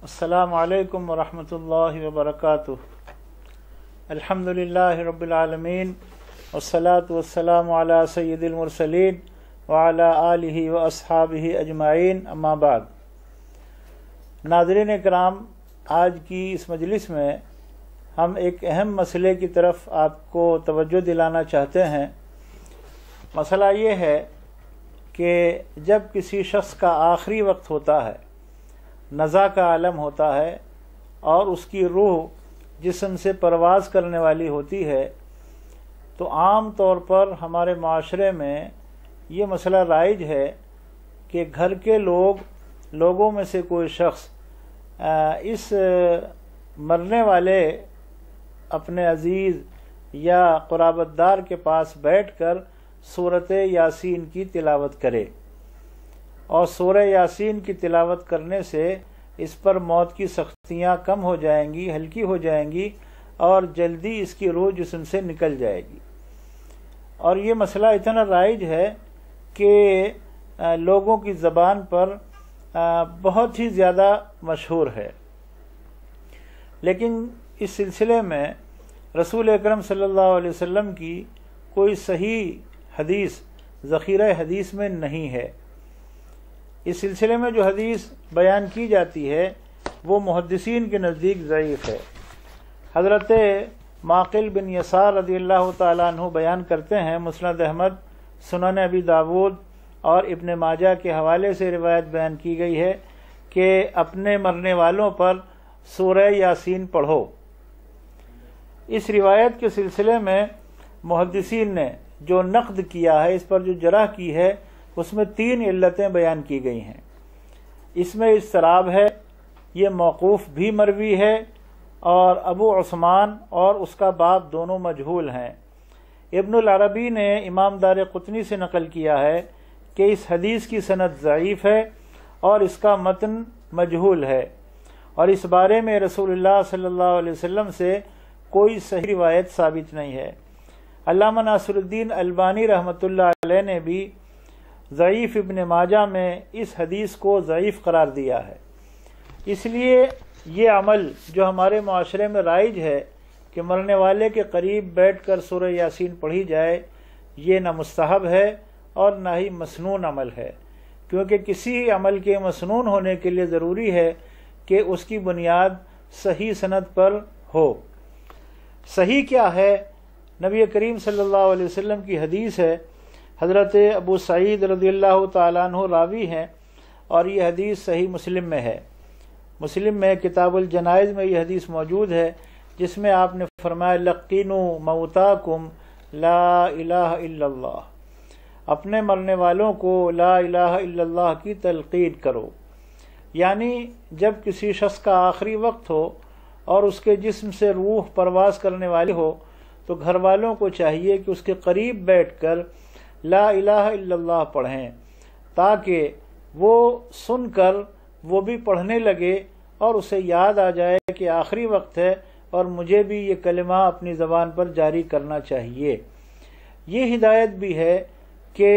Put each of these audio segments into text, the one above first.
السلام علیکم ورحمۃ اللہ وبرکاتہ۔ الحمدللہ رب العالمین والصلاة والسلام علی سید المرسلین وعلی آلہ واصحابہ اجمعین، اما بعد۔ ناظرین کرام، آج کی اس مجلس میں ہم ایک اہم مسئلے کی طرف آپ کو توجہ دلانا چاہتے ہیں۔ مسئلہ یہ ہے کہ جب کسی شخص کا آخری وقت ہوتا ہے، نزا کا عالم ہوتا ہے اور اس کی روح جسم سے پرواز کرنے والی ہوتی ہے، تو عام طور پر ہمارے معاشرے میں یہ مسئلہ رائج ہے کہ گھر کے لوگوں میں سے کوئی شخص اس مرنے والے اپنے عزیز یا قرابت دار کے پاس بیٹھ کر سورۃ یاسین کی تلاوت کرے، اور سورہ یاسین کی تلاوت کرنے سے اس پر موت کی سختیاں کم ہو جائیں گی، ہلکی ہو جائیں گی، اور جلدی اس کی روح جسم سے نکل جائے گی۔ اور یہ مسئلہ اتنا رائج ہے کہ لوگوں کی زبان پر بہت ہی زیادہ مشہور ہے، لیکن اس سلسلے میں رسول اکرم صلی اللہ علیہ وسلم کی کوئی صحیح حدیث ذخیرہ حدیث میں نہیں ہے۔ اس سلسلے میں جو حدیث بیان کی جاتی ہے وہ محدثین کے نزدیک ضعیف ہے۔ حضرت معقل بن یسار رضی اللہ تعالیٰ عنہ بیان کرتے ہیں، مسند احمد، سنن ابی داود اور ابن ماجہ کے حوالے سے روایت بیان کی گئی ہے کہ اپنے مرنے والوں پر سورہ یاسین پڑھو۔ اس روایت کے سلسلے میں محدثین نے جو نقد کیا ہے، اس پر جو جرح کی ہے، اس میں 3 علتیں بیان کی گئی ہیں۔ اس میں اضطراب ہے، یہ موقوف بھی مروی ہے، اور ابو عثمان اور اس کا باپ دونوں مجہول ہیں۔ ابن العربی نے امام دار قطنی سے نقل کیا ہے کہ اس حدیث کی سند ضعیف ہے اور اس کا متن مجہول ہے، اور اس بارے میں رسول اللہ صلی اللہ علیہ وسلم سے کوئی صحیح روایت ثابت نہیں ہے۔ علامہ ناصر الدین البانی رحمۃ اللہ علیہ نے بھی ضعیف ابن ماجہ میں اس حدیث کو ضعیف قرار دیا ہے۔ اس لیے یہ عمل جو ہمارے معاشرے میں رائج ہے کہ مرنے والے کے قریب بیٹھ کر سورہ یاسین پڑھی جائے، یہ نہ مستحب ہے اور نہ ہی مسنون عمل ہے، کیونکہ کسی عمل کے مسنون ہونے کے لیے ضروری ہے کہ اس کی بنیاد صحیح سند پر ہو۔ صحیح کیا ہے؟ نبی کریم صلی اللہ علیہ وسلم کی حدیث ہے، حضرت ابو سعید رضی اللہ تعالیٰ عنہ راوی ہیں، اور یہ حدیث صحیح مسلم میں ہے۔ مسلم میں کتاب الجنائز میں یہ حدیث موجود ہے، جس میں آپ نے فرمایا لقینوا موتاکم لا الہ الا اللہ، اپنے مرنے والوں کو لا الہ الا اللہ کی تلقین کرو۔ یعنی جب کسی شخص کا آخری وقت ہو اور اس کے جسم سے روح پرواز کرنے والی ہو، تو گھر والوں کو چاہیے کہ اس کے قریب بیٹھ کر لا الہ الا اللہ پڑھیں، تاکہ وہ سن کر وہ بھی پڑھنے لگے اور اسے یاد آ جائے کہ آخری وقت ہے اور مجھے بھی یہ کلمہ اپنی زبان پر جاری کرنا چاہیے۔ یہ ہدایت بھی ہے کہ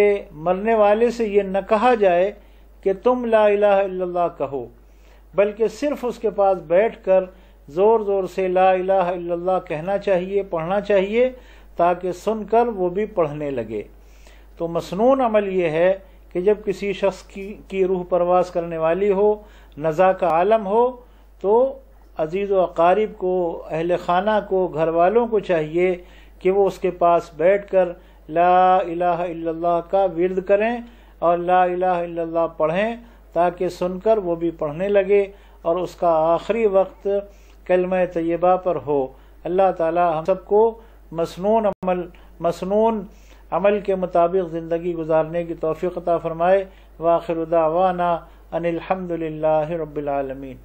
مرنے والے سے یہ نہ کہا جائے کہ تم لا الہ الا اللہ کہو، بلکہ صرف اس کے پاس بیٹھ کر زور زور سے لا الہ الا اللہ کہنا چاہیے، پڑھنا چاہیے، تاکہ سن کر وہ بھی پڑھنے لگے۔ تو مسنون عمل یہ ہے کہ جب کسی شخص کی روح پرواز کرنے والی ہو، نزا کا عالم ہو، تو عزیز و اقارب کو، اہل خانہ کو، گھر والوں کو چاہیے کہ وہ اس کے پاس بیٹھ کر لا الہ الا اللہ کا ورد کریں اور لا الہ الا اللہ پڑھیں، تاکہ سن کر وہ بھی پڑھنے لگے اور اس کا آخری وقت کلمہ طیبہ پر ہو۔ اللہ تعالی ہم سب کو مسنون عمل کے مطابق زندگی گزارنے کی توفیق عطا فرمائے۔ وآخر دعوانا ان الحمد للہ رب العالمین۔